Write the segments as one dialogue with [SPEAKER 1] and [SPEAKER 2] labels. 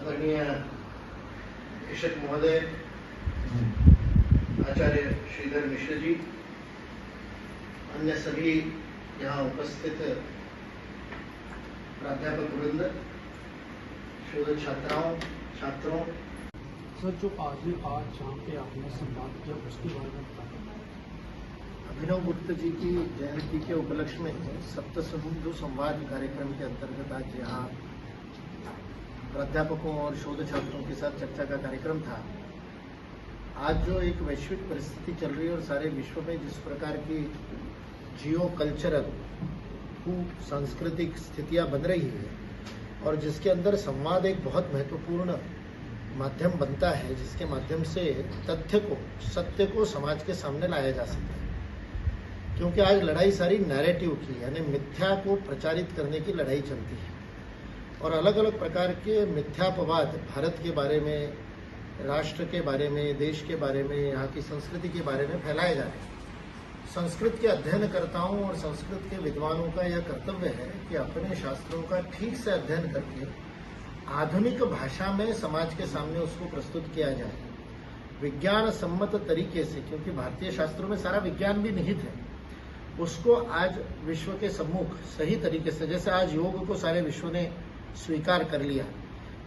[SPEAKER 1] आदरणीय शिक्षक महोदय, आचार्य श्रीधर मिश्र जी, अन्य सभी यहाँ उपस्थित प्राध्यापक वृंद, शोध छात्रों।
[SPEAKER 2] सर, जो आज जहाँ पे आपने संवाद किया उसके बारे में बताएं।
[SPEAKER 1] अभिनव गुप्ता जी की जयंती के उपलक्ष्य में सप्त सिंधु संवाद कार्यक्रम के अंतर्गत आज यहाँ प्राध्यापकों और शोध छात्रों के साथ चर्चा का कार्यक्रम था। आज जो एक वैश्विक परिस्थिति चल रही है और सारे विश्व में जिस प्रकार की जियो कल्चरल सांस्कृतिक स्थितियां बन रही है और जिसके अंदर संवाद एक बहुत महत्वपूर्ण माध्यम बनता है, जिसके माध्यम से सत्य को समाज के सामने लाया जा सकता है। क्योंकि आज लड़ाई सारी नैरेटिव की, यानी मिथ्या को प्रचारित करने की लड़ाई चलती है और अलग अलग प्रकार के मिथ्यापवाद भारत के बारे में, राष्ट्र के बारे में, देश के बारे में, यहाँ की संस्कृति के बारे में फैलाए जा रहे हैं। संस्कृत के अध्ययनकर्ताओं और संस्कृत के विद्वानों का यह कर्तव्य है कि अपने शास्त्रों का ठीक से अध्ययन करके आधुनिक भाषा में समाज के सामने उसको प्रस्तुत किया जाए, विज्ञान सम्मत तरीके से, क्योंकि भारतीय शास्त्रों में सारा विज्ञान भी निहित है, उसको आज विश्व के सम्मुख सही तरीके से, जैसे आज योग को सारे विश्व ने स्वीकार कर लिया,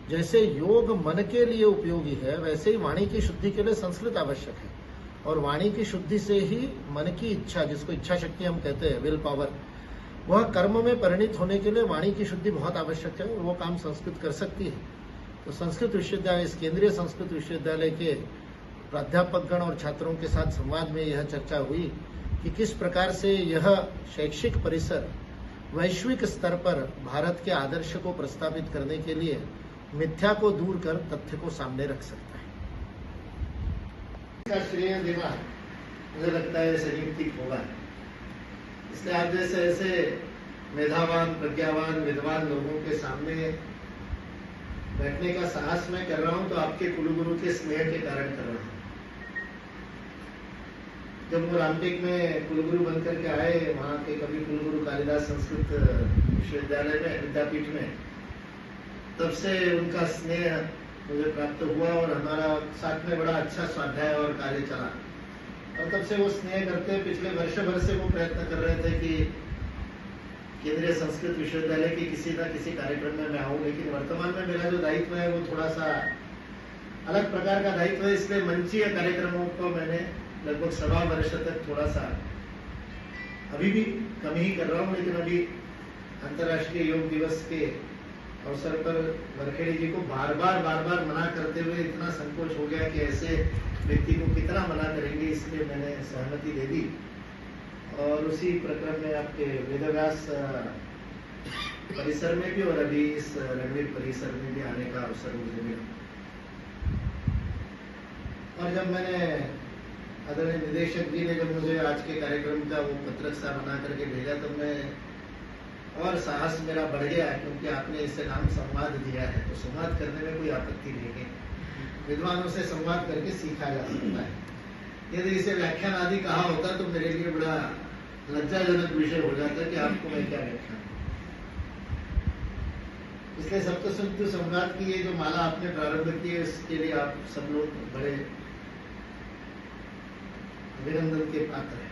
[SPEAKER 1] जैसे योग मन के लिए उपयोगी है, वैसे ही वाणी की शुद्धि के लिए संस्कृत आवश्यक है और वाणी की शुद्धि से ही मन की इच्छा, जिसको इच्छा शक्ति हम कहते हैं, विल पावर, वह कर्म में परिणित होने के लिए वाणी की शुद्धि बहुत आवश्यक है और वो काम संस्कृत कर सकती है। तो संस्कृत विश्वविद्यालय, इस केंद्रीय संस्कृत विश्वविद्यालय के प्राध्यापकगण और छात्रों के साथ संवाद में यह चर्चा हुई कि किस प्रकार से यह शैक्षिक परिसर वैश्विक स्तर पर भारत के आदर्श को प्रस्तावित करने के लिए मिथ्या को दूर कर तथ्य को सामने रख सकता है। इसका श्रेय देना मुझे लगता है संयुक्तिक होगा। इसलिए आप जैसे ऐसे मेधावान, प्रज्ञावान, विद्वान लोगों के सामने बैठने का साहस मैं कर रहा हूं तो आपके कुलगुरु के स्नेह के कारण कर रहा हूं। जब वो रामटेक में कुलगुरु बनकर के आए, वहां के कवि कुलगुरु कालिदास संस्कृत विश्वविद्यालय में, विद्यापीठ में, तब से उनका स्नेह मुझे प्राप्त हुआ और हमारा साथ में बड़ा अच्छा स्वाध्याय और कार्य चला। और तब से वो स्नेह करते, पिछले वर्ष भर से वो प्रयत्न कर रहे थे कि केंद्रीय संस्कृत विश्वविद्यालय के किसी न किसी कार्यक्रम में मैं आऊं, लेकिन वर्तमान में मेरा जो दायित्व है वो थोड़ा सा अलग प्रकार का दायित्व है। इसलिए मंचीय कार्यक्रमों को मैंने लगभग 1.25 वर्ष तक थोड़ा सा, अभी भी कम ही कर रहा हूं, लेकिन अभी अंतर्राष्ट्रीय योग दिवस के अवसर पर वरखेड़ी जी को बार बार मना करते हुए इतना संकोच हो गया कि ऐसे व्यक्ति को कितना मना करेंगे, इसलिए मैंने सहमति दे दी और उसी प्रक्रम में आपके वेदव्यास परिसर में भी और अभी इस रणवीर परिसर में भी आने का अवसर मुझे मिला। और जब मैंने आदरणीय निदेशक जी ने जब मुझे आज के कार्यक्रम का वो पत्रक सा बना करके भेजा, तो मैं और साहस मेरा बढ़ गया, क्योंकि आपने इससे नाम संवाद दिया है तो संवाद करने में कोई आपत्ति नहीं है। विद्वानों से संवाद करके सीखा जा सकता है। यदि इसे व्याख्यान आदि कहा होता तो मेरे लिए बड़ा लज्जाजनक विषय हो जाता कि आपको मैं क्या व्याख्यान। इसलिए सप्त सिंधु संवाद की ये जो माला आपने प्रारंभ की है, इसके लिए आप सब लोग बड़े अभिनंदन के पात्र हैं।